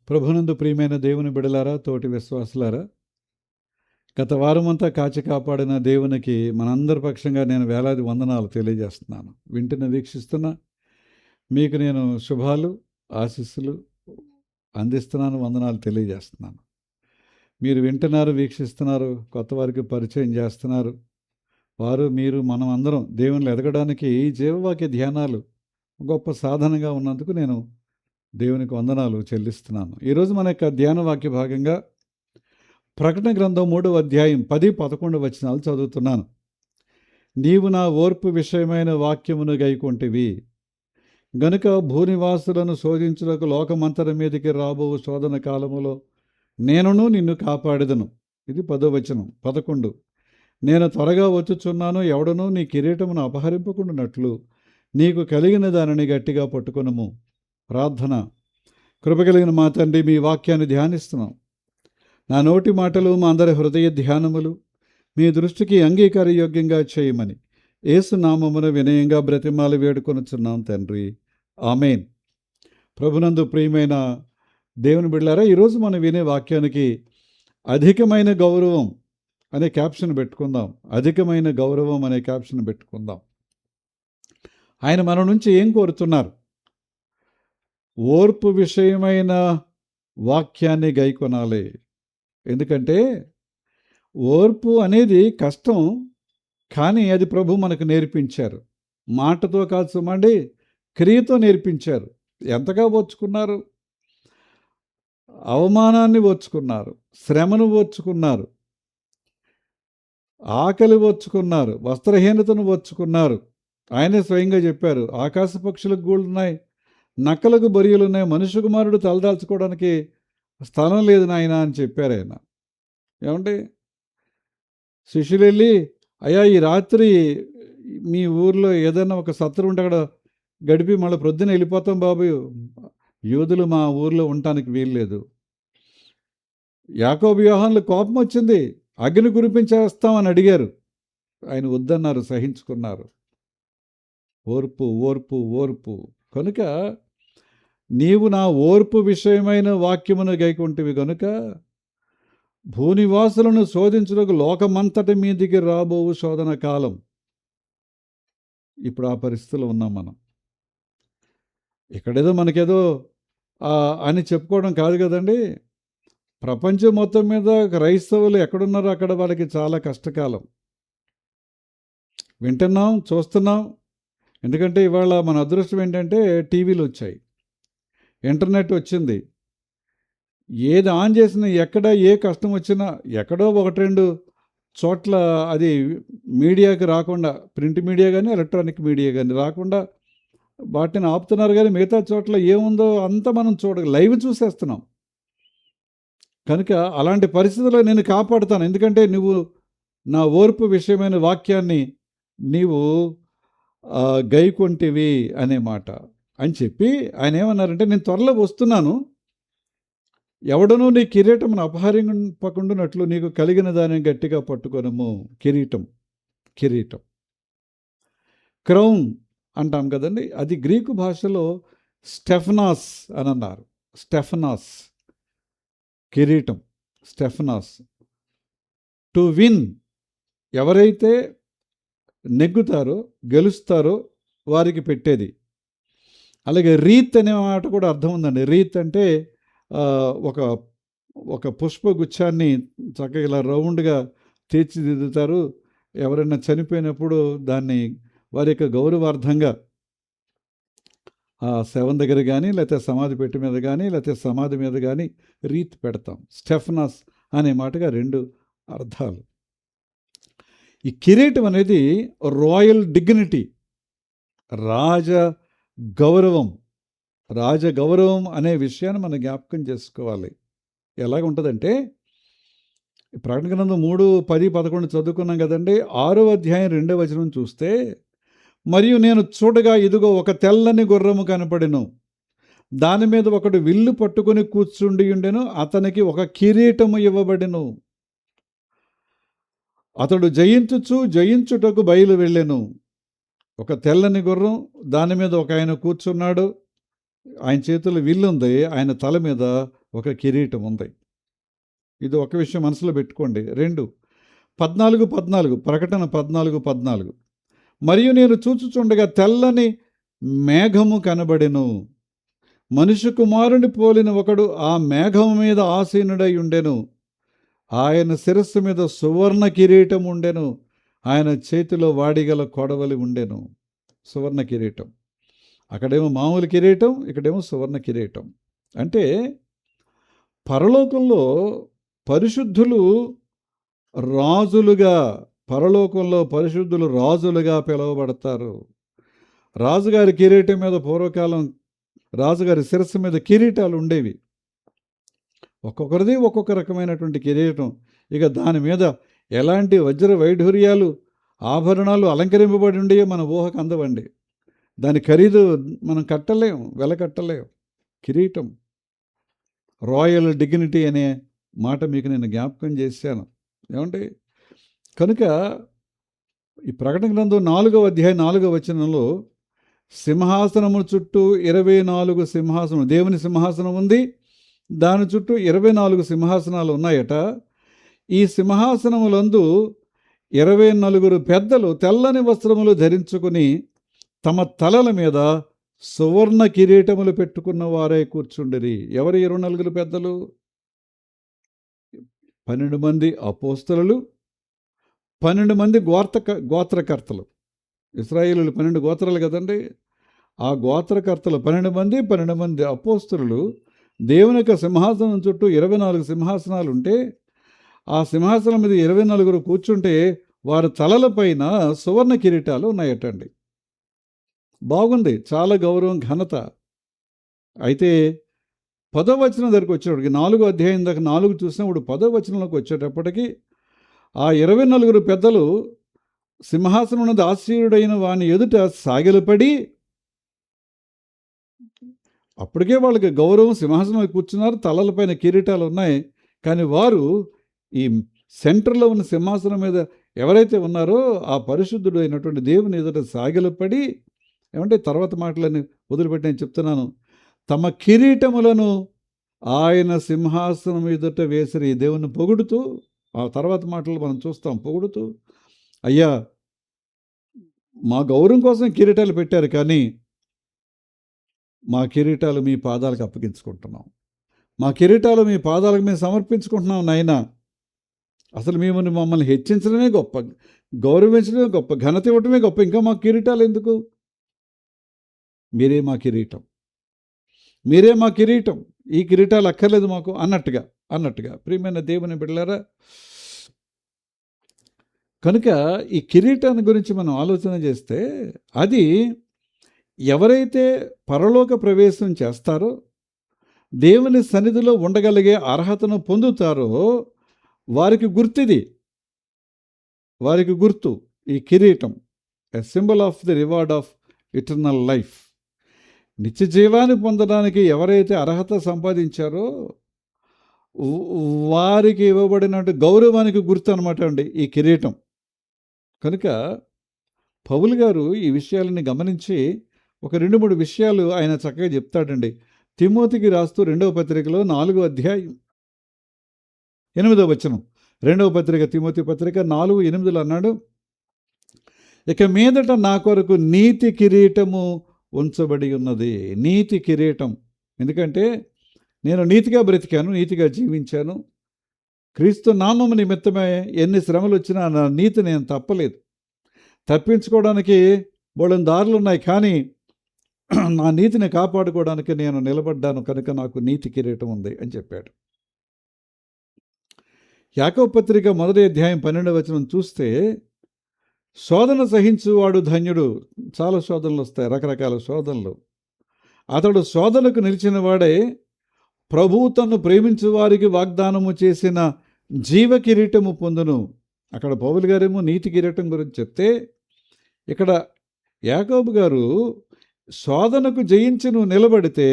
ప్రభునందు ప్రియమైన దేవుని బిడలారా, తోటి విశ్వాసులారా, గత వారమంతా కాచి కాపాడిన దేవునికి మనందరి పక్షంగా నేను వేలాది వందనాలు తెలియజేస్తున్నాను. వింటున్న వీక్షిస్తున్న మీకు నేను శుభాలు, ఆశీస్సులు అందిస్తున్నాను, వందనాలు తెలియజేస్తున్నాను. మీరు వింటున్నారు, వీక్షిస్తున్నారు, కొత్త వారికి పరిచయం చేస్తున్నారు. వారు, మీరు, మనం అందరం దేవునిలో ఎదగడానికి ఈ జీవవాక్య ధ్యానాలు గొప్ప సాధనగా ఉన్నందుకు నేను దేవునికి వందనాలు చెల్లిస్తున్నాను. ఈరోజు మన యొక్క ధ్యాన వాక్య భాగంగా ప్రకటన గ్రంథం 3వ అధ్యాయం 10-11 వచనాలు చదువుతున్నాను. నీవు నా ఓర్పు విషయమైన వాక్యమును గైకొంటివి గనుక భూనివాసులను శోధించుటకు లోకమంతరం మీదకి రాబో శోధన కాలములో నేనును నిన్ను కాపాడెదను. ఇది 10వ వచనం. 11 నేను త్వరగా వచ్చుచున్నాను, ఎవడనూ నీ కిరీటమును అపహరింపకుండానట్లు నీకు కలిగిన దానిని గట్టిగా పట్టుకొనుము. ప్రార్థన. కృపగలిగిన మా తండ్రి, మీ వాక్యాన్ని ధ్యానిస్తున్నాం. నా నోటి మాటలు మా అందరి హృదయ ధ్యానములు మీ దృష్టికి అంగీకారయోగ్యంగా చేయమని యేసు నామమున వినయంగా బ్రతిమాలి వేడుకొనుచున్నాం తండ్రి. ఆమేన్. ప్రభునందు ప్రియమైన దేవుని బిడ్డలారా, ఈరోజు మనం వినే వాక్యానికి అధికమైన గౌరవం అనే క్యాప్షన్ పెట్టుకుందాం. అధికమైన గౌరవం అనే క్యాప్షన్ పెట్టుకుందాం. ఆయన మన నుంచి ఏం కోరుతున్నారు? ఓర్పు విషయమైన వాక్యాన్ని గైకొనాలి. ఎందుకంటే ఓర్పు అనేది కష్టం, కానీ అది ప్రభు మనకు నేర్పించారు. మాటతో కాదు సుమండి, క్రియతో నేర్పించారు. ఎంతగా ఓర్చుకున్నారు? అవమానాన్ని ఓర్చుకున్నారు, శ్రమను ఓర్చుకున్నారు, ఆకలి ఓర్చుకున్నారు, వస్త్రహీనతను ఓర్చుకున్నారు. ఆయనే స్వయంగా చెప్పారు, ఆకాశ పక్షులకు గూళ్ళున్నాయి, నక్కలకు బొరియలున్నాయి, మనుష్య కుమారుడు తలదాల్చుకోవడానికి స్థలం లేదు నాయన అని చెప్పారు ఆయన. ఏమండి, శిష్యులు వెళ్ళి, అయ్యా ఈ రాత్రి మీ ఊర్లో ఏదైనా ఒక సత్రం ఉంటే అక్కడ గడిపి మళ్ళీ ప్రొద్దున వెళ్ళిపోతాం బాబు, యూదులు మా ఊర్లో ఉండటానికి వీల్లేదు. యాకోబు యోహానులు కోపం వచ్చింది, అగ్ని కురిపించేస్తామని అడిగారు. ఆయన వద్దన్నారు, సహించుకున్నారు. ఓర్పు, ఓర్పు, ఓర్పు. కనుక నీవు నా ఓర్పు విషయమైన వాక్యమును గైకొంటివి గనుక భూనివాసులను శోధించుటకు లోకమంతటి మీదికి రాబోవు శోధన కాలం. ఇప్పుడు ఆ పరిస్థితిలో ఉన్నాం మనం. ఇక్కడేదో మనకేదో అని చెప్పుకోవడం కాదు కదండి. ప్రపంచం మొత్తం మీద క్రైస్తవులు ఎక్కడున్నారో అక్కడ వాళ్ళకి చాలా కష్టకాలం. వింటున్నాం, చూస్తున్నాం. ఎందుకంటే ఇవాళ మన అదృష్టం ఏంటంటే టీవీలు వచ్చాయి, ఇంటర్నెట్ వచ్చింది. ఏది ఆన్ చేసినా, ఎక్కడ ఏ కష్టం వచ్చినా, ఎక్కడో 1-2 చోట్ల అది మీడియాకి రాకుండా, ప్రింట్ మీడియా కానీ ఎలక్ట్రానిక్ మీడియా కానీ రాకుండా వాటిని ఆపుతున్నారు. కానీ మిగతా చోట్ల ఏముందో అంతా మనం లైవ్ చూసేస్తున్నాం. కనుక అలాంటి పరిస్థితుల్లో నేను కాపాడుతాను. ఎందుకంటే నువ్వు నా ఓర్పు విషయమైన వాక్యాన్ని నీవు గైకొంటివి అనే మాట అని చెప్పి ఆయన ఏమన్నారంటే, నేను త్వరలో వస్తున్నాను, ఎవడనూ నీ కిరీటమును అపహరింపకుండానట్లు నీకు కలిగిన దానిని గట్టిగా పట్టుకొనుము. కిరీటం, కిరీటం, క్రౌన్ అంటాం కదండి. అది గ్రీకు భాషలో స్టెఫనాస్ అని అన్నారు. స్టెఫనాస్, కిరీటం, స్టెఫనాస్. టు విన్, ఎవరైతే నెగ్గుతారో, గెలుస్తారో వారికి పెట్టేది. అలాగే రీత్ అనే మాట కూడా అర్థం ఉందండి. రీత్ అంటే ఒక పుష్పగుచ్చాన్ని చక్కగా ఇలా రౌండ్గా తీర్చిదిద్దుతారు. ఎవరైనా చనిపోయినప్పుడు దాన్ని వారి యొక్క గౌరవార్థంగా ఆ శవం దగ్గర కానీ, లేకపోతే సమాధి పెట్టి మీద కానీ, లేకపోతే సమాధి మీద కానీ రీత్ పెడతాం. స్టెఫనాస్ అనే మాటగా 2 అర్థాలు. ఈ కిరీటం అనేది రాయల్ డిగ్నిటీ, రాజ గౌరవం. రాజగౌరవం అనే విషయాన్ని మనం జ్ఞాపకం చేసుకోవాలి. ఎలాగ ఉంటుందంటే, ప్రకటన గ్రంథం 3:10-11 చదువుకున్నాం కదండి. 6వ అధ్యాయం 2వ వచనం చూస్తే, మరియు నేను చూడగా ఇదిగో ఒక తెల్లని గుర్రము కనపడెను, దాని మీద ఒకడు విల్లు పట్టుకుని కూర్చుండి ఉండెను, అతనికి ఒక కిరీటము ఇవ్వబడెను. అతడు జయించుటకు బయలు వెళ్ళెను. ఒక తెల్లని గుర్రం, దాని మీద ఒక ఆయన కూర్చున్నాడు, ఆయన చేతుల్లో విల్లు ఉంది, ఆయన తల మీద ఒక కిరీటం ఉంది. ఇది ఒక విషయం మనసులో పెట్టుకోండి. 2 14 ప్రకటన 14 మరియు నేను చూచుచుండగా తెల్లని మేఘము కనబడెను. మనుష్య కుమారుని పోలిన ఒకడు ఆ మేఘము మీద ఆసీనుడై ఉండెను. ఆయన శిరస్సు మీద సువర్ణ కిరీటం ఉండెను. ఆయన చేతిలో వాడిగల కొడవలి ఉండెను. సువర్ణ కిరీటం. అక్కడేమో మామూలు కిరీటం, ఇక్కడేమో సువర్ణ కిరీటం. అంటే పరలోకంలో పరిశుద్ధులు రాజులుగా, పరలోకంలో పరిశుద్ధులు రాజులుగా పిలువబడతారు. రాజుగారి కిరీటం మీద పూర్వకాలం రాజుగారి శిరస్సు మీద కిరీటాలు ఉండేవి. ఒక్కొక్కరిది ఒక్కొక్క రకమైనటువంటి కిరీటం. ఇక దాని మీద ఎలాంటి వజ్ర వైఢూర్యాలు, ఆభరణాలు అలంకరింపబడి ఉండేవో మన ఊహకు అందవండి. దాని ఖరీదు మనం కట్టలేం, వెల కట్టలేం. కిరీటం, రాయల్ డిగ్నిటీ అనే మాట మీకు నేను జ్ఞాపకం చేశాను. ఏమంటే కనుక ఈ ప్రకటన గ్రంథం 4వ అధ్యాయం 4వ వచనంలో సింహాసనము చుట్టూ 24 సింహాసనం, దేవుని సింహాసనం ఉంది. దాని చుట్టూ 24 సింహాసనాలు ఉన్నాయట. ఈ సింహాసనములందు 24 పెద్దలు తెల్లని వస్త్రములు ధరించుకుని తమ తలల మీద సువర్ణ కిరీటములు పెట్టుకున్న వారే కూర్చుండిరి. ఎవరు 24 పెద్దలు? 12 మంది అపోస్తలులు, 12 మంది గోత్రకర్తలు. ఇశ్రాయేలులు 12 గోత్రాలు కదండి. ఆ గోత్రకర్తలు 12 మంది అపోస్తలులు దేవుని యొక్క సింహాసనం చుట్టూ 24 సింహాసనాలు ఉంటే, ఆ సింహాసనం మీద 24 కూర్చుంటే వారి తలలపైన సువర్ణ కిరీటాలు ఉన్నాయటండి. బాగుంది, చాలా గౌరవం, ఘనత. అయితే 10వ వచనం దగ్గరికి వచ్చేటప్పటికి 4వ అధ్యాయం దాకా 4 చూసినప్పుడు 10వ వచనంలోకి వచ్చేటప్పటికి ఆ 24 పెద్దలు సింహాసనం ఉన్నది ఆశ్చర్యుడైన వాని ఎదుట సాగిలపడి, అప్పటికే వాళ్ళకి గౌరవం, సింహాసనం కూర్చున్నారు, తలలపైన కిరీటాలు ఉన్నాయి. కానీ వారు ఈ సెంటర్లో ఉన్న సింహాసనం మీద ఎవరైతే ఉన్నారో ఆ పరిశుద్ధుడు అయినటువంటి దేవుని ఎదుట సాగిలపడి, ఏమంటే తర్వాత మాటలని వదిలిపెట్టి నేను చెప్తున్నాను, తమ కిరీటములను ఆయన సింహాసనం ఎదుట వేసిరి. దేవుని పొగుడుతూ, ఆ తర్వాత మాటలు మనం చూస్తాం, పొగుడుతూ, అయ్యా మా గౌరవం కోసం కిరీటాలు పెట్టారు, కానీ మా కిరీటాలు మీ పాదాలకు అప్పగించుకుంటున్నాం, మా కిరీటాలు మీ పాదాలకు మేము సమర్పించుకుంటున్నాం నాయనా. అసలు మమ్మల్ని హెచ్చించడమే గొప్ప, గౌరవించడమే గొప్ప, ఘనత ఇవ్వటమే గొప్ప, ఇంకా మా కిరీటాలు ఎందుకు? మీరే మా కిరీటం, మీరే మా కిరీటం, ఈ కిరీటాలు అక్కర్లేదు మాకు అన్నట్టుగా ప్రియమైన దేవుని బిడ్డలారా, కనుక ఈ కిరీటాన్ని గురించి మనం ఆలోచన చేస్తే, అది ఎవరైతే పరలోక ప్రవేశం చేస్తారో, దేవుని సన్నిధిలో ఉండగలిగే అర్హతను పొందుతారో వారికి గుర్తిది, వారికి గుర్తు ఈ కిరీటం. A symbol of the reward of eternal life. నిత్య జీవాన్ని పొందడానికి ఎవరైతే అర్హత సంపాదించారో వారికి ఇవ్వబడినట్టు గౌరవానికి గుర్తు అనమాట అండి ఈ కిరీటం. కనుక పౌలు గారు ఈ విషయాలని గమనించి ఒక 2-3 విషయాలు ఆయన చక్కగా చెప్తాడండి. తిమోతికి రాస్తూ 2వ పత్రికలో 4వ అధ్యాయం 8వ వచనం, 2వ పత్రిక తిమోతి పత్రిక 4:8 అన్నాడు, ఇక మీదట నా కొరకు నీతి కిరీటము ఉంచబడి ఉన్నది. నీతి కిరీటం. ఎందుకంటే నేను నీతిగా బ్రతికాను, నీతిగా జీవించాను. క్రీస్తు నామము నిమిత్తమే ఎన్ని శ్రమలు వచ్చినా నా నీతి నేను తప్పలేదు. తప్పించుకోవడానికి బోలెడు దారులు ఉన్నాయి, కానీ నా నీతిని కాపాడుకోవడానికి నేను నిలబడ్డాను, కనుక నాకు నీతి కిరీటం ఉంది అని చెప్పాడు. యాకోబు పత్రిక 1వ అధ్యాయం 12వ వచనం చూస్తే, శోధన సహించువాడు ధన్యుడు. చాలా శోధనలు వస్తాయి, రకరకాల శోధనలు. అతడు శోధనకు నిలిచిన వాడే ప్రభువు తన్ను ప్రేమించు వారికి వాగ్దానము చేసిన జీవ కిరీటము పొందును. అక్కడ పౌలు గారేమో నీతి కిరీటం గురించి చెప్తే, ఇక్కడ యాకోబు గారు శోధనకు జయించి నువ్వు నిలబడితే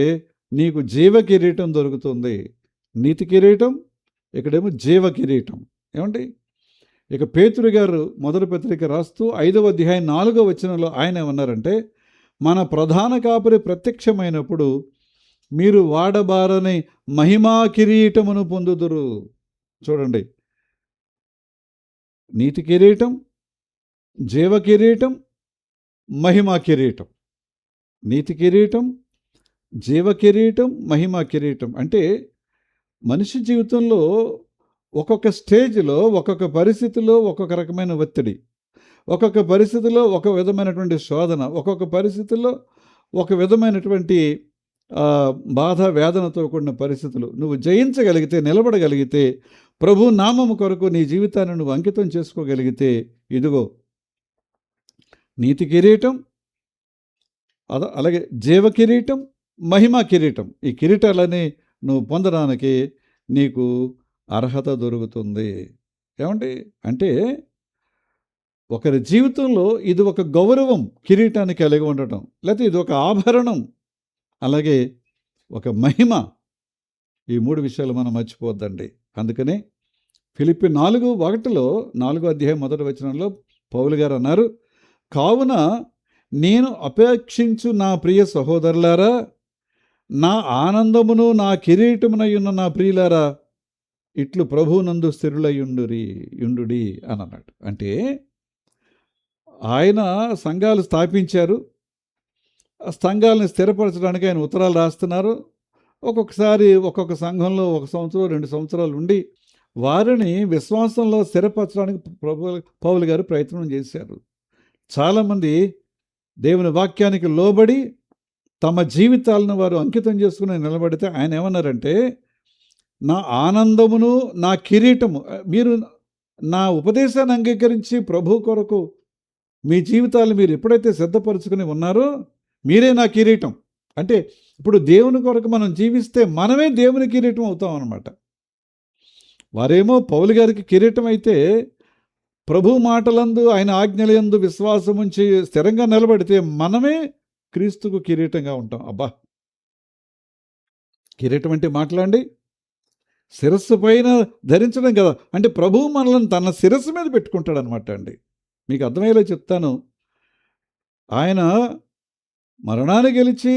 నీకు జీవ కిరీటం దొరుకుతుంది. నీతి కిరీటం, ఇక్కడేమో జీవ కిరీటం. ఏమండి, ఇక పేతురు గారు మొదటి పత్రిక రాస్తూ 5వ అధ్యాయం 4వ వచనంలో ఆయన ఏమన్నారంటే, మన ప్రధాన కాపరి ప్రత్యక్షమైనప్పుడు మీరు వాడబారని మహిమా కిరీటమును పొందుదురు. చూడండి, నీతి కిరీటం, జీవ కిరీటం, మహిమా కిరీటం. నీతి కిరీటం, జీవ కిరీటం, మహిమా కిరీటం. అంటే మనిషి జీవితంలో ఒక్కొక్క స్టేజ్లో, ఒక్కొక్క పరిస్థితిలో ఒక్కొక్క రకమైన ఒత్తిడి, ఒక్కొక్క పరిస్థితిలో ఒక విధమైనటువంటి శోధన, ఒక్కొక్క పరిస్థితుల్లో ఒక విధమైనటువంటి బాధ వేదనతో కూడిన పరిస్థితులు. నువ్వు జయించగలిగితే, నిలబడగలిగితే, ప్రభు నామము కొరకు నీ జీవితాన్ని నువ్వు అంకితం చేసుకోగలిగితే, ఇదిగో నీతి కిరీటం, అలాగే జీవ కిరీటం, మహిమా కిరీటం. ఈ కిరీటాలని నువ్వు పొందడానికి నీకు అర్హత దొరుకుతుంది. ఏమండి అంటే ఒకరి జీవితంలో ఇది ఒక గౌరవం, కిరీటాన్ని కలిగి ఉండటం, లేకపోతే ఇది ఒక ఆభరణం, అలాగే ఒక మహిమ. ఈ 3 విషయాలు మనం మర్చిపోవద్దండి. అందుకనే ఫిలిప్పి 4:1 4వ అధ్యాయం 1వ వచనంలో పౌలు గారు అన్నారు, కావున నేను అపేక్షించు నా ప్రియ సహోదరులారా, నా ఆనందమును నా కిరీటమునై ఉన్న నా ప్రియులారా, ఇట్లు ప్రభువునందు స్థిరులయుండుడి అని అన్నాడు. అంటే ఆయన సంఘాలు స్థాపించారు. ఆ సంఘాలను స్థిరపరచడానికి ఆయన ఉత్తరాలు రాస్తున్నారు. ఒక్కొక్కసారి ఒక్కొక్క సంఘంలో 1 సంవత్సరం 2 సంవత్సరాలు ఉండి వారిని విశ్వాసంలో స్థిరపరచడానికి పౌలు గారు ప్రయత్నం చేశారు. చాలామంది దేవుని వాక్యానికి లోబడి తమ జీవితాలను వారు అంకితం చేసుకుని నిలబడితే ఆయన ఏమన్నారంటే, నా ఆనందమును నా కిరీటము, మీరు నా ఉపదేశాన్ని అంగీకరించి ప్రభు కొరకు మీ జీవితాలు మీరు ఎప్పుడైతే సిద్ధపరచుకుని ఉన్నారో మీరే నా కిరీటం. అంటే ఇప్పుడు దేవుని కొరకు మనం జీవిస్తే మనమే దేవుని కిరీటం అవుతాం అన్నమాట. వారేమో పౌలు గారికి కిరీటం అయితే, ప్రభు మాటలందు ఆయన ఆజ్ఞలందు విశ్వాసం ఉంచి స్థిరంగా నిలబడితే మనమే క్రీస్తుకు కిరీటంగా ఉంటాం. అబ్బా, కిరీటం అంటే మాట్లాడండి, శిరస్సు పైన ధరించడం కదా. అంటే ప్రభువు మనల్ని తన శిరస్సు మీద పెట్టుకుంటాడు అనమాట అండి. మీకు అర్థమయ్యేలా చెప్తాను. ఆయన మరణాన్ని గెలిచి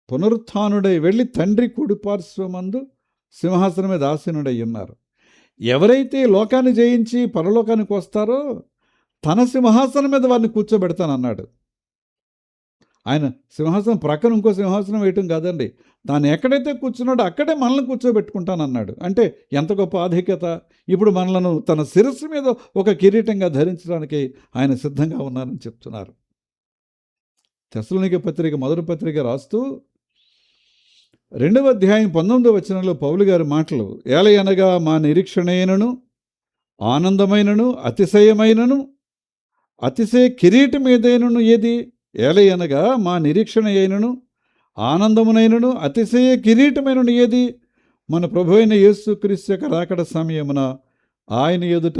పునరుత్థానుడై వెళ్ళి తండ్రి కుడిపార్శ్వమందు సింహాసనం మీద ఆసీనుడై ఉన్నారు. ఎవరైతే లోకాన్ని జయించి పరలోకానికి వస్తారో తన సింహాసనం మీద వారిని కూర్చోబెడతానన్నాడు. ఆయన సింహాసనం ప్రక్కన ఇంకో సింహాసనం వేయటం కాదండి, దాన్ని ఎక్కడైతే కూర్చున్నాడో అక్కడే మనల్ని కూర్చోబెట్టుకుంటానన్నాడు. అంటే ఎంత గొప్ప ఆధిక్యత! ఇప్పుడు మనలను తన శిరస్సు మీద ఒక కిరీటంగా ధరించడానికి ఆయన సిద్ధంగా ఉన్నారని చెప్తున్నారు. తెస్సలోనికే పత్రిక 1వ పత్రిక రాస్తూ 2వ అధ్యాయం 19వ వచనంలో పౌలు గారి మాటలు, ఏలయనగా మా నిరీక్షణైనను ఆనందమైనను అతిశయమైనను అతిశయ కిరీటం ఏదైనను ఏది? ఏలయనగా మా నిరీక్షణ అయినను ఆనందమునైనను అతిశయ కిరీటమైనను ఏది? మన ప్రభు అయిన యేసుక్రీస్తు యొక్క రాకడ సమయమున ఆయన ఎదుట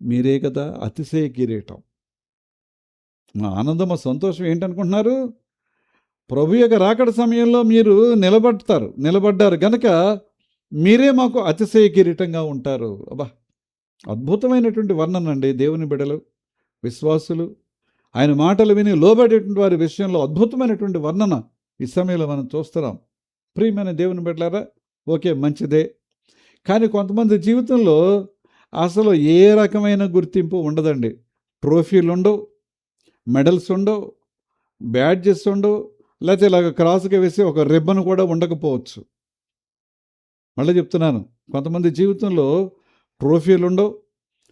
మీరే కదా అతిశయ కిరీటం. మా ఆనందం, సంతోషం ఏంటనుకుంటున్నారు? ప్రభు యొక్క రాకడ సమయంలో మీరు నిలబడ్డారు గనక మీరే మాకు అతిశయ కిరీటంగా ఉంటారు. అబ్బా, అద్భుతమైనటువంటి వర్ణన అండి. దేవుని బిడ్డలు, విశ్వాసులు ఆయన మాటలు విని లోబడేటువంటి వారి విషయంలో అద్భుతమైనటువంటి వర్ణన ఈ సమయంలో మనం చూస్తున్నాం. ప్రియమైన దేవుని బిడ్డలారా, ఓకే, మంచిదే. కానీ కొంతమంది జీవితంలో అసలు ఏ రకమైన గుర్తింపు ఉండదండి. ట్రోఫీలు ఉండవు, మెడల్స్ ఉండవు, బ్యాడ్జెస్ ఉండవు, లేకపోతే ఇలాగ క్రాస్గా వేసి ఒక రిబ్బన్ కూడా ఉండకపోవచ్చు. మళ్ళీ చెప్తున్నాను, కొంతమంది జీవితంలో ట్రోఫీలు ఉండవు,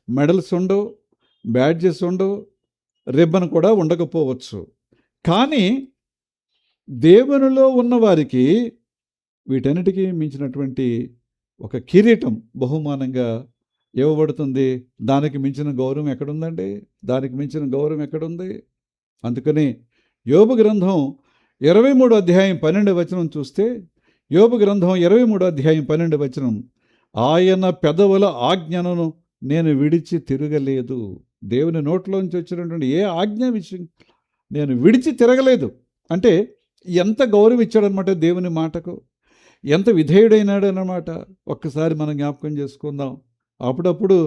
మెడల్స్ ఉండవు, బ్యాడ్జెస్ ఉండవు, రిబ్బన్ కూడా ఉండకపోవచ్చు. కానీ దేవునిలో ఉన్నవారికి వీటన్నిటికీ మించినటువంటి ఒక కిరీటం బహుమానంగా ఇవ్వబడుతుంది. దానికి మించిన గౌరవం ఎక్కడుందండి? దానికి మించిన గౌరవం ఎక్కడుంది? అందుకని యోబు గ్రంథం 23వ అధ్యాయం 12వ వచనం చూస్తే, యోబు గ్రంథం 23వ అధ్యాయం 12వ వచనం, ఆయన పెదవుల ఆజ్ఞను నేను విడిచి తిరగలేదు. దేవుని నోట్లోంచి వచ్చినటువంటి ఏ ఆజ్ఞ విషయం నేను విడిచి తిరగలేదు. అంటే ఎంత గౌరవం ఇచ్చాడనమాట దేవుని మాటకు, ఎంత విధేయుడైనాడు అన్నమాట. ఒక్కసారి మనం జ్ఞాపకం చేసుకుందాం. అప్పుడప్పుడు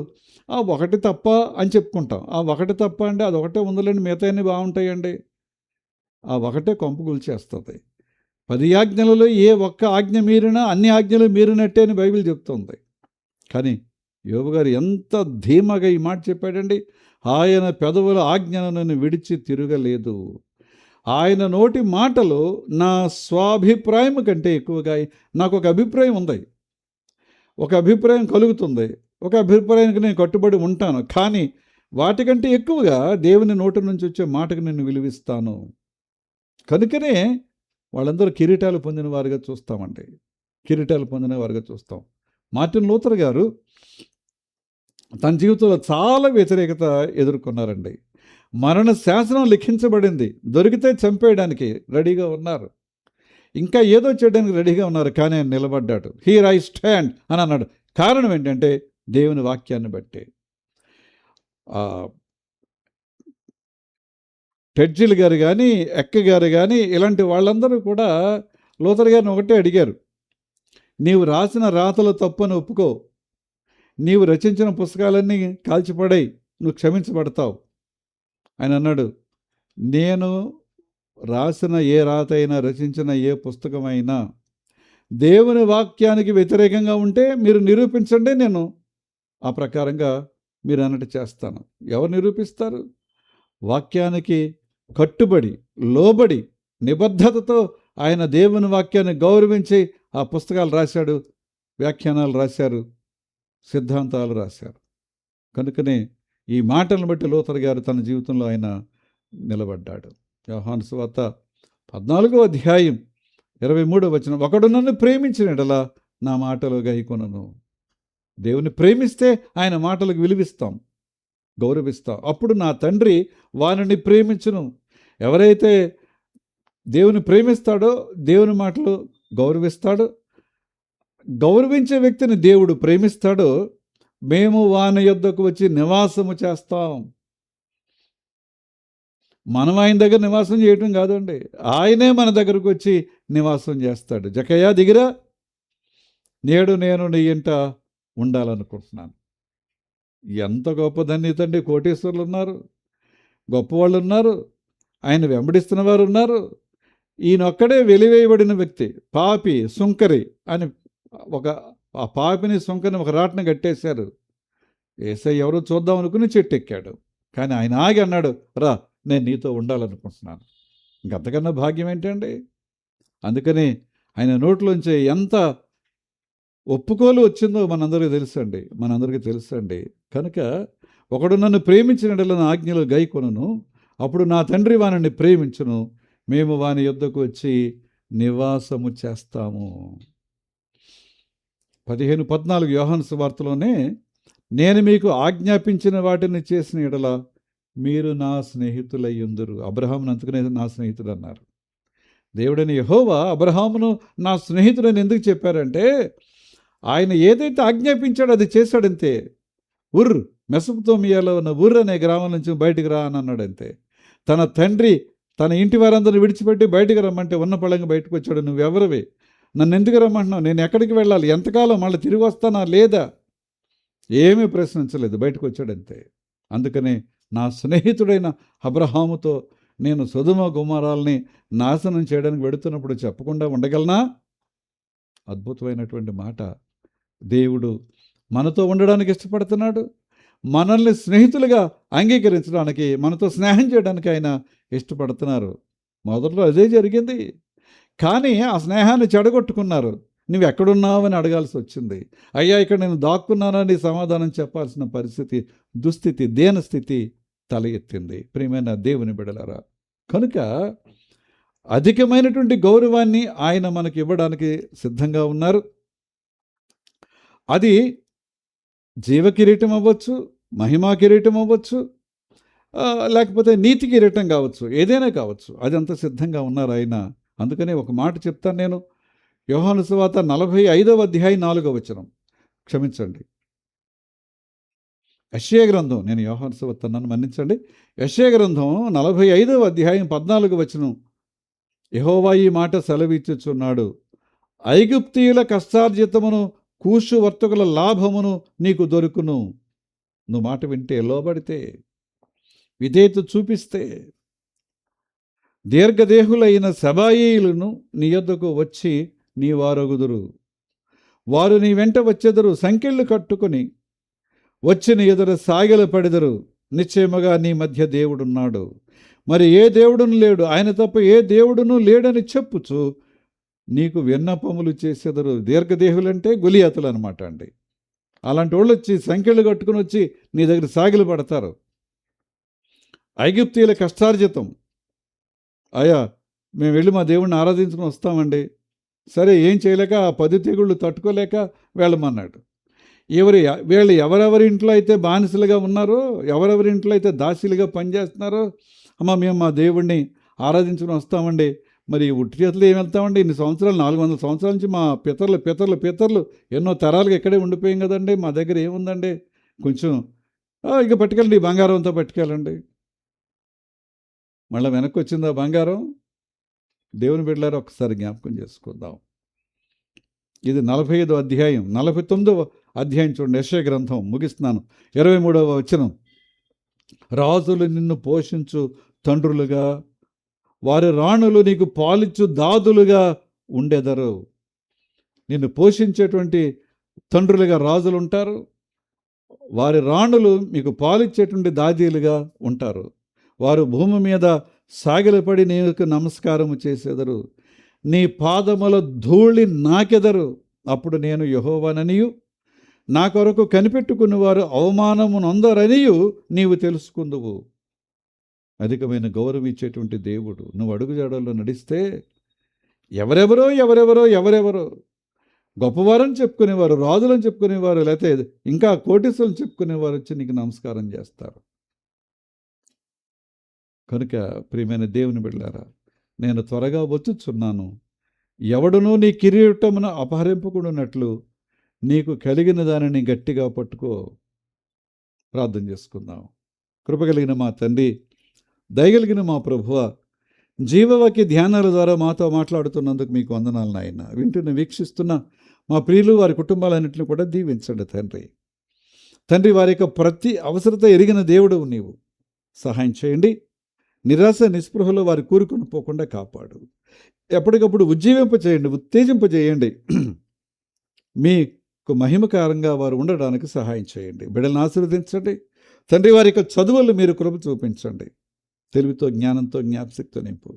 ఒకటి తప్ప అని చెప్పుకుంటాం. ఒకటి తప్ప అంటే అదొకటే ఉందిలేండి, మిగతా అన్నీ బాగుంటాయండి. ఒకటే కొంప కూల్చేస్తుంది. 10 ఆజ్ఞలలో ఏ ఒక్క ఆజ్ఞ మీరినా అన్ని ఆజ్ఞలు మీరినట్టే అని బైబిల్ చెప్తుంది. కానీ యోబు గారు ఎంత ధీమాగా ఈ మాట చెప్పాడండి. ఆయన పెదవుల ఆజ్ఞను నేను విడిచి తిరగలేదు. ఆయన నోటి మాటలు నా స్వాభిప్రాయం కంటే ఎక్కువగా నాకు ఒక అభిప్రాయం ఉంది, ఒక అభిప్రాయం కలుగుతుంది, ఒక అభిప్రాయానికి నేను కట్టుబడి ఉంటాను. కానీ వాటికంటే ఎక్కువగా దేవుని నోటి నుంచి వచ్చే మాటకు నేను విలువిస్తాను. కనుకనే వాళ్ళందరూ కిరీటాలు పొందిన వారుగా చూస్తామండి. కిరీటాలు పొందిన వారుగా చూస్తాం. మార్టిన్ లూథర్ గారు తన జీవితంలో చాలా వ్యతిరేకత ఎదుర్కొన్నారండి. మరణ శాసనం లిఖించబడింది, దొరికితే చంపేయడానికి రెడీగా ఉన్నారు, ఇంకా ఏదో చేయడానికి రెడీగా ఉన్నారు. కానీ ఆయన నిలబడ్డాడు. హియర్ ఐ స్టాండ్ అని అన్నాడు. కారణం ఏంటంటే దేవుని వాక్యాన్ని బట్టి. టెడ్జిల్ గారు కానీ, ఎక్క గారు కానీ, ఇలాంటి వాళ్ళందరూ కూడా లూథర్ గారిని ఒకటే అడిగారు, నీవు రాసిన రాతలు తప్పని ఒప్పుకో, నీవు రచించిన పుస్తకాలన్నీ కాల్చిపడాయి, నువ్వు క్షమించబడతావు. ఆయన అన్నాడు, నేను రాసిన ఏ రాత అయినా, రచించిన ఏ పుస్తకమైనా దేవుని వాక్యానికి వ్యతిరేకంగా ఉంటే మీరు నిరూపించండి, నేను ఆ ప్రకారంగా మీరు అన్నట్టు చేస్తాను. ఎవరు నిరూపిస్తారు? వాక్యానికి కట్టుబడి, లోబడి, నిబద్ధతతో ఆయన దేవుని వాక్యాన్ని గౌరవించి ఆ పుస్తకాలు రాశాడు, వ్యాఖ్యానాలు రాశారు, సిద్ధాంతాలు రాశారు. కనుకనే ఈ మాటలను బట్టి లూథర్ గారు తన జీవితంలో ఆయన నిలబడ్డాడు. యోహాను సువార్త 14వ అధ్యాయం 23వ వచనం, ఒకడు నన్ను ప్రేమించిన యెడల నా మాటలు గైకొనును. దేవుని ప్రేమిస్తే ఆయన మాటలకు విలువిస్తాం, గౌరవిస్తాం. అప్పుడు నా తండ్రి వానిని ప్రేమించును. ఎవరైతే దేవుని ప్రేమిస్తాడో, దేవుని మాటలు గౌరవిస్తాడో, గౌరవించే వ్యక్తిని దేవుడు ప్రేమిస్తాడో, మేము వాని యొద్దకు వచ్చి నివాసము చేస్తాం. మనం ఆయన దగ్గర నివాసం చేయటం కాదండి, ఆయనే మన దగ్గరకు వచ్చి నివాసం చేస్తాడు. జకయ్య దిగిరా, నేడు నేను నీ ఇంట ఉండాలనుకుంటున్నాను. ఎంత గొప్ప ధన్యత అండి. కోటీశ్వరులు ఉన్నారు, గొప్పవాళ్ళు ఉన్నారు, ఆయన వెంబడిస్తున్న వారు ఉన్నారు. ఈయనొక్కడే వెలివేయబడిన వ్యక్తి, పాపి, సుంకరి అని ఆ పాపిని, సుంకరిని ఒక రాటను కట్టేశారు. యేసయ్య ఎవరో చూద్దాం అనుకుని చెట్టు ఎక్కాడు. కానీ ఆయన ఆగి అన్నాడు, రా, నేను నీతో ఉండాలనుకుంటున్నాను. ఇంకంతకన్నా భాగ్యం ఏంటండి? అందుకని ఆయన నోట్లోంచి ఎంత ఒప్పుకోలు వచ్చిందో మనందరికీ తెలుసండి. కనుక ఒకడు నన్ను ప్రేమించిన నా ఆజ్ఞలు గైకొనును, అప్పుడు నా తండ్రి వానిని ప్రేమించును, మేము వాని యొద్దకు వచ్చి నివాసము చేస్తాము. 15:14 యోహాను సువార్తలోనే, నేను మీకు ఆజ్ఞాపించిన వాటిని చేసిన యెడల మీరు నా స్నేహితులయ్యుందురు. అబ్రహామును అందుకనే నా స్నేహితుడు అన్నారు. దేవుడని యెహోవా అబ్రహామును నా స్నేహితుడని ఎందుకు చెప్పారంటే, ఆయన ఏదైతే ఆజ్ఞాపించాడో అది చేశాడంతే. మెసొపొతామియాలో ఉన్న అనే గ్రామం నుంచి బయటికి రా అని అన్నాడంతే. తన తండ్రి తన ఇంటి వారందరిని విడిచిపెట్టి బయటికి రమ్మంటే ఉన్న పళంగా బయటకు వచ్చాడు. నువ్వెవరివి? నన్ను ఎందుకు రమ్మంటున్నావు? నేను ఎక్కడికి వెళ్ళాలి? ఎంతకాలం? మళ్ళీ తిరిగి వస్తానా లేదా? ఏమీ ప్రశ్నించలేదు, బయటకు వచ్చాడంతే. అందుకనే నా స్నేహితుడైన అబ్రహాముతో నేను సొదొమ గొమొర్రాల్ని నాశనం చేయడానికి వెడుతున్నప్పుడు చెప్పకుండా ఉండగలనా? అద్భుతమైనటువంటి మాట. దేవుడు మనతో ఉండడానికి ఇష్టపడుతున్నాడు. మనల్ని స్నేహితులుగా అంగీకరించడానికి, మనతో స్నేహం చేయడానికి ఆయన ఇష్టపడుతున్నారు. మొదట్లో అదే జరిగింది. కానీ ఆ స్నేహాన్ని చెడగొట్టుకున్నారు. నువ్వు ఎక్కడున్నావు అని అడగాల్సి వచ్చింది. అయ్యా, ఇక్కడ నేను దాక్కున్నానని సమాధానం చెప్పాల్సిన పరిస్థితి, దుస్థితి, దీనస్థితి తల ఎత్తింది. ప్రియమైన దేవుని బిడ్డలారా, కనుక అధికమైనటువంటి గౌరవాన్ని ఆయన మనకి ఇవ్వడానికి సిద్ధంగా ఉన్నారు. అది జీవ కిరీటం అవ్వచ్చు, మహిమా కిరీటం అవ్వచ్చు, లేకపోతే నీతి కిరీటం కావచ్చు, ఏదైనా కావచ్చు. అది అంత సిద్ధంగా ఉన్నారు ఆయన. అందుకనే ఒక మాట చెప్తాను నేను. యోహాను సువార్త 45వ అధ్యాయం 4వ వచనం, క్షమించండి, యెషయా గ్రంథం, నేను యోహాను సువార్త నన్ను మన్నించండి, యెషయా గ్రంథం 45వ అధ్యాయం 14వ వచనం, యెహోవా ఈ మాట సెలవిచ్చుచున్నాడు, ఐగుప్తీయుల కష్టార్జితమును, కూషు వర్తకుల లాభమును నీకు దొరుకును. నువ్వు మాట వింటే, లోబడితే, విధేయత చూపిస్తే. దీర్ఘదేహులైన సెబాయీయులను నీ యొద్దకు వచ్చి నీ వారగుదురు. వారు నీ వెంట వచ్చెదరు, సంకెళ్ళు కట్టుకొని వచ్చి నీ ఎదుర సాగిలపడెదరు. నిశ్చయముగా నీ మధ్య దేవుడున్నాడు, మరి ఏ దేవుడును లేడు, ఆయన తప్ప ఏ దేవుడును లేడని చెప్పుచు నీకు విన్నపములు చేసేదరు. దీర్ఘదేహులంటే గొలియాతులు అనమాట అండి. అలాంటి వాళ్ళు వచ్చి సంఖ్యలు కట్టుకుని వచ్చి నీ దగ్గర సాగిలు పడతారు. ఐగుప్తీయుల కష్టార్జితం, అయ్యా మేము వెళ్ళి మా దేవుడిని ఆరాధించుకుని వస్తామండి. సరే, ఏం చేయలేక ఆ 10 తెగుళ్ళు తట్టుకోలేక వెళ్ళమన్నాడు. వీళ్ళు ఎవరెవరి ఇంట్లో అయితే బానిసలుగా ఉన్నారో, ఎవరెవరి ఇంట్లో అయితే దాసీలుగా పనిచేస్తున్నారో, అమ్మ మేము మా దేవుడిని ఆరాధించుకుని వస్తామండి. మరి ఉట్టి చేతులు ఏం వెళ్తామండి? ఇన్ని సంవత్సరాలు, 400 సంవత్సరాల నుంచి మా పితరులు ఎన్నో తరాలుగా ఇక్కడే ఉండిపోయాం కదండి, మా దగ్గర ఏముందండి, కొంచెం ఇక పట్టుకెళ్ళండి, ఈ బంగారం అంతా పట్టుకెళ్ళండి. మళ్ళీ వెనక్కి వచ్చిందా బంగారం? దేవుని బిడ్డలారా ఒకసారి జ్ఞాపకం చేసుకుందాం. ఇది 45వ అధ్యాయం. 49వ అధ్యాయం చూడండి, యెషయా గ్రంథం, ముగిస్తున్నాను. 23వ వచనం. రాజులు నిన్ను పోషించు తండ్రులుగా, వారి రాణులు నీకు పాలిచ్చు దాదులుగా ఉండెదరు. నిన్ను పోషించేటువంటి తండ్రులుగా రాజులు ఉంటారు, వారి రాణులు మీకు పాలిచ్చేటువంటి దాదీలుగా ఉంటారు. వారు భూమి మీద సాగిలపడి నీకు నమస్కారము చేసేదరు, నీ పాదముల ధూళి నాకెదరు. అప్పుడు నేను యెహోవాననియు, నా కొరకు కనిపెట్టుకుని వారు అవమానము నొందరనియు నీవు తెలుసుకుందువు. అధికమైన గౌరవం ఇచ్చేటువంటి దేవుడు. నువ్వు అడుగుజాడల్లో నడిస్తే ఎవరెవరో గొప్పవారని చెప్పుకునేవారు, రాజులని చెప్పుకునేవారు, లేకపోతే ఇంకా కోటీశ్వరులు చెప్పుకునేవారు వచ్చి నీకు నమస్కారం చేస్తారు. కనుక ప్రియమైన దేవుని బిడ్డలారా, నేను త్వరగా వచ్చుచున్నాను. ఎవడునూ నీ కిరీటమును అపహరింపకుండానట్లు నీకు కలిగిన దానిని గట్టిగా పట్టుకో. ప్రార్థన చేసుకుందాం. కృపగలిగిన మా తండ్రి, దయగలిగిన మా ప్రభువ, జీవవాక్య ధ్యానాల ద్వారా మాతో మాట్లాడుతున్నందుకు మీకు వందనాలు నాయన. వింటున్న వీక్షిస్తున్న మా ప్రియులు, వారి కుటుంబాలన్నింటినీ కూడా దీవించండి తండ్రి. వారి యొక్క ప్రతి అవసరత ఎరిగిన దేవుడు నీవు. సహాయం చేయండి. నిరాశ నిస్పృహలో వారి కూరుకొని పోకుండా కాపాడు. ఎప్పటికప్పుడు ఉజ్జీవింపచేయండి, ఉత్తేజింపజేయండి. మీకు మహిమకారంగా వారు ఉండడానికి సహాయం చేయండి. బిడ్డలను ఆశీర్వదించండి తండ్రి. వారి యొక్క చదువులు మీరు కృప చూపించండి. తెలివితో, జ్ఞానంతో, జ్ఞాపశక్తితో నింపు.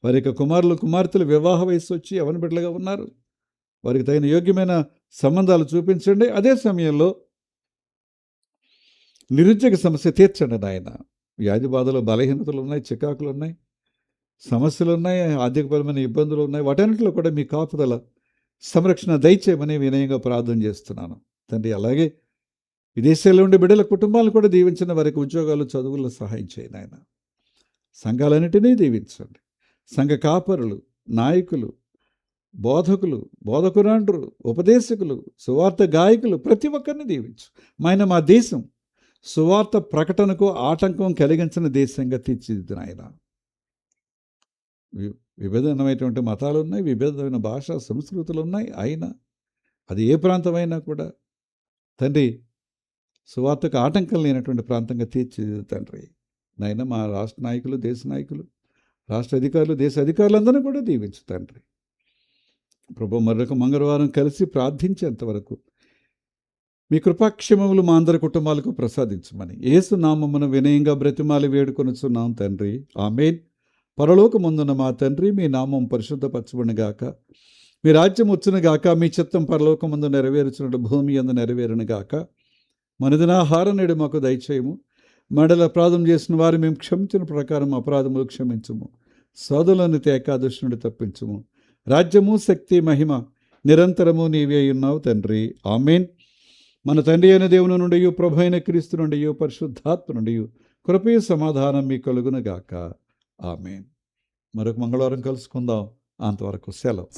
వారి యొక్క కుమారులు కుమార్తెలు వివాహ వయసు వచ్చి యవ్వన బిడ్డలుగా ఉన్నారు. వారికి తగిన యోగ్యమైన సంబంధాలు చూపించండి. అదే సమయంలో నిరుద్యోగ సమస్య తీర్చండి నాయన. వ్యాధి బాధలు, బలహీనతలు ఉన్నాయి, చికాకులు ఉన్నాయి, సమస్యలు ఉన్నాయి, ఆర్థికపరమైన ఇబ్బందులు ఉన్నాయి. వాటన్నిటిలో కూడా మీ కాపుదల, సంరక్షణ దయచేయమని వినయంగా ప్రార్థన చేస్తున్నాను తండ్రి. అలాగే విదేశాల్లో ఉండే బిడ్డల కుటుంబాలను కూడా దీవించిన, వారికి ఉద్యోగాలు, చదువుల్లో సహాయం చేయండి ఆయన. సంఘాలన్నిటినీ దీవించండి. సంఘ కాపరులు, నాయకులు, బోధకులు, బోధకురాండ్రు, ఉపదేశకులు, సువార్త గాయకులు, ప్రతి ఒక్కరిని దీవించు. మా దేశం సువార్త ప్రకటనకు ఆటంకం కలిగించిన దేశంగా తీర్చిదిద్దు నాయన. విభిన్నమైనటువంటి మతాలు ఉన్నాయి, విభిన్నమైన భాషా సంస్కృతులు ఉన్నాయి. అయినా అది ఏ ప్రాంతమైనా కూడా తండ్రి సువార్తకు ఆటంకం లేనటువంటి ప్రాంతంగా తీర్చిదిద్దు తండ్రి. నాయన మా రాష్ట్ర నాయకులు, దేశ నాయకులు, రాష్ట్ర అధికారులు, దేశ అధికారులందరినీ కూడా దీవించు తండ్రి. ప్రభు, మరొక మంగళవారం కలిసి ప్రార్థించేంతవరకు మీ కృపాక్షేమములు మా అందరి కుటుంబాలకు ప్రసాదించమని యేసు నామమున వినయంగా బ్రతిమాలి వేడుకొనుచున్నాం తండ్రి. ఆమేన్. పరలోకమందున్న మా తండ్రి, మీ నామం పరిశుద్ధపరచబడునుగాక, మీ రాజ్యం వచ్చునుగాక, మీ చిత్తం పరలోకమందు నెరవేరుచున్నట్టు భూమి యందు నెరవేరునుగాక. మనదినాహారం నేడు మాకు దయచేయము. మండల అపరాధం చేసిన వారు మేము క్షమించిన ప్రకారం అపరాధములు క్షమించుము. సోదరులను ఏకాదశి నుండి తప్పించుము. రాజ్యము, శక్తి, మహిమ నిరంతరము నీవే ఉన్నావు తండ్రి. ఆమేన్. మన తండ్రి అయిన దేవుని నుండి, ప్రభు అయిన క్రీస్తు నుండి, పరిశుద్ధాత్మ నుండి కృపయు సమాధానం మీ కలుగునుగాక. ఆమేన్. మరొక మంగళవారం కలుసుకుందాం. అంతవరకు సెలవు.